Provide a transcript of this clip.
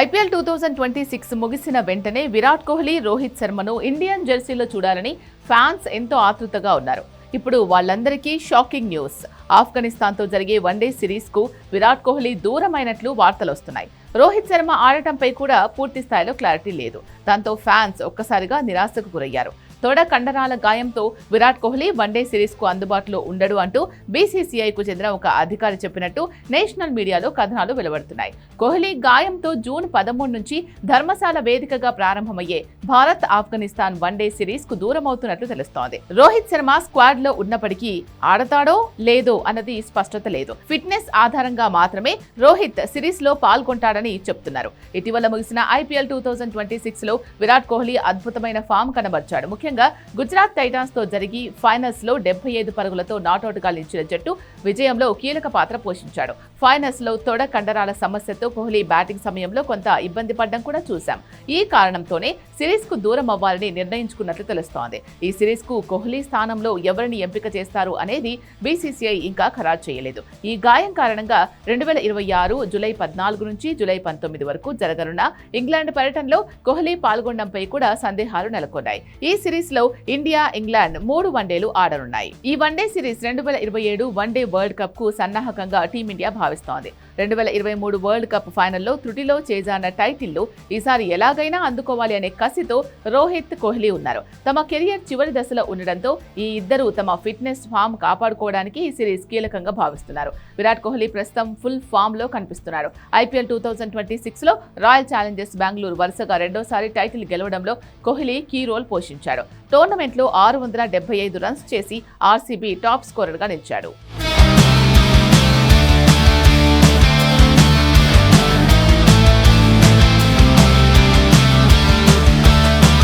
IPL 2026 ముగిసిన వెంటనే Virat Kohli, Rohit శర్మను Indian జెర్సీలో చూడాలని ఫ్యాన్స్ ఎంతో ఆతృతగా ఉన్నారు. ఇప్పుడు వాళ్ళందరికీ షాకింగ్ న్యూస్. ఆఫ్ఘనిస్తాన్తో జరిగే వన్డే సిరీస్కు విరాట్ కోహ్లీ దూరమైనట్లు వార్తలు వస్తున్నాయి. రోహిత్ శర్మ ఆడటంపై కూడా పూర్తి స్థాయిలో క్లారిటీ లేదు. దాంతో ఫ్యాన్స్ ఒక్కసారిగా నిరాశకు గురయ్యారు. తొడ కండరాల గాయంతో విరాట్ కోహ్లీ వన్డే సిరీస్కు అందుబాటులో ఉండడు అంటూ బీసీసీఐకు చెందిన ఒక అధికారి చెప్పినట్టు నేషనల్ మీడియాలో కథనాలు వెలువడుతున్నాయి. కోహ్లీ గాయంతో జూన్ 13 నుంచి ధర్మశాల వేదికగా ప్రారంభమయ్యే భారత్ ఆఫ్ఘనిస్తాన్ వన్డే సిరీస్కు దూరమవుతున్నట్లు తెలుస్తోంది. రోహిత్ శర్మ స్క్వాడ్ లో ఉన్నప్పటికీ ఆడతాడో లేదో అన్నది స్పష్టత లేదు. ఫిట్నెస్ ఆధారంగా మాత్రమే రోహిత్ సిరీస్ లో పాల్గొంటాడని చెప్తున్నారు. ఇటీవల ముగిసిన ఐపీఎల్ 2026 లో విరాట్ కోహ్లీ అద్భుతమైన ఫామ్ కనబర్చాడు. ముఖ్యంగా గుజరాత్ టైటాన్స్ తో జరిగి ఫైనల్స్ లో 75 పరుగులతో నాట్అవుట్ గా నిలిచిన జట్టు విజయంలో కీలక పాత్ర పోషించాడు. ఫైనల్స్ లో తొడ కండరాల సమస్యతో కోహ్లీ బ్యాటింగ్ సమయంలో కొంత ఇబ్బంది పడడం కూడా చూశాం. ఈ కారణంతోనే సిరీస్ కు దూరం అవ్వాలని నిర్ణయించుకున్నట్లు తెలుస్తోంది. ఈ సిరీస్ కు కోహ్లీ స్థానంలో ఎవరిని ఎంపిక చేస్తారు అనేది బీసీసీఐ ఇంకా ఖరారు చేయలేదు. ఈ గాయం కారణంగా 2026 జూలై 14 నుంచి జూలై 19 వరకు జరగనున్న ఇంగ్లాండ్ పర్యటనలో కోహ్లీ పాల్గొనడంపై కూడా సందేహాలు నెలకొన్నాయి. ఈ సిరీస్ లో ఇండియా, ఇంగ్లాండ్ 3 వన్డేలు ఆడనున్నాయి. ఈ one day series 2027 one day world cup కు సన్నాహకంగా టీమిండియా భావిస్తోంది. 2023 వరల్డ్ కప్ ఫైనల్లో త్రుటిలో చేజారిన టైటిల్ను ఈసారి ఎలాగైనా అందుకోవాలి అనే కసితో రోహిత్, కోహ్లీ ఉన్నారు. తమ కెరియర్ చివరి దశలో ఉండడంతో ఈ ఇద్దరు తమ ఫిట్నెస్ ఫామ్ కాపాడుకోవడానికి ఈ సిరీస్ కీలకంగా భావిస్తున్నారు. విరాట్ కోహ్లీ ప్రస్తుతం ఫుల్ ఫామ్ లో కనిపిస్తున్నారు. ఐపీఎల్ 2026 లో రాయల్ ఛాలెంజర్స్ బెంగళూరు వరుసగా రెండోసారి టైటిల్ గెలవడంలో కోహ్లీ కీ రోల్ పోషించాడు. టోర్నమెంట్లో 675 రన్స్ చేసి ఆర్సీబీ టాప్ స్కోరర్ గా నిలిచాడు.